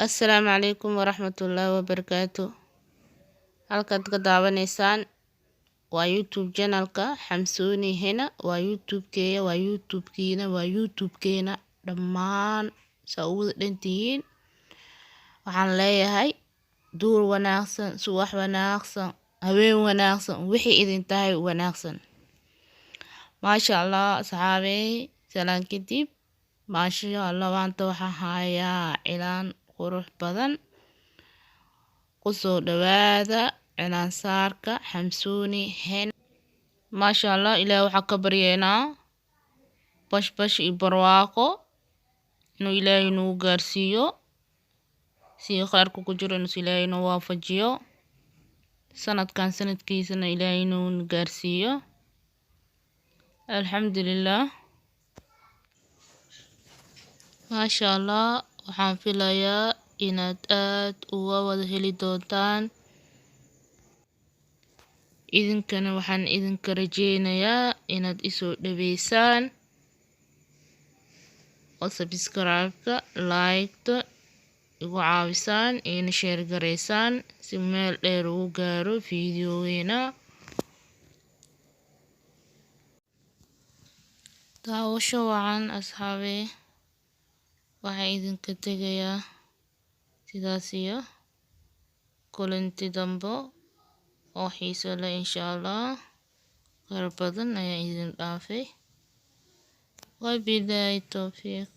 Assalaamu calaykum waraxmatullaahi wabarakaatu. Halkaad ka daawanaysaan waa YouTube channelka Xamsooni Hena. Waa YouTube-keena dhammaan saa ugu dhantihiin. Waxaan leeyahay duur wanaagsan, subax wanaagsan, habeen wanaagsan, wixii idin tahay wanaagsan. Maasha Allah asxaabey, salaan kadib. Maasha Allah maanta waxaan hayaa cilaan qurux badan. Kusoo dhawaada cilaan saarka Xamsooni Hena. Maasha Allah ilaahay waxaa ka baryeynaa bash iyo barwaaqo inuu ilaahay nagu gaarsiiyo, si khayrku ku jiro inuu ilaahay nagu waafajiyo, sanadkan sanadkiisana ilaahay nagu gaarsiiyo. Alxamdulillaah. Maasha Allah waxaan filayaa inaad aad uga wada heli doontaan. Idinkana waxaan idinka rajeynayaa inaad isoo dhaweysaan oo subscribe-ka, like-ta igu caawisaan, ina share gareysaan si meel dheer ugu gaaro fiidiyoweena. Daawasho wacan asxaabey, waxaan idinka tegayaa sidaas iyo kulanti dambo oo xiiso leh insha Allah. Khayr badan ayaan idin dhaafay. Wabillahi tawfiiq.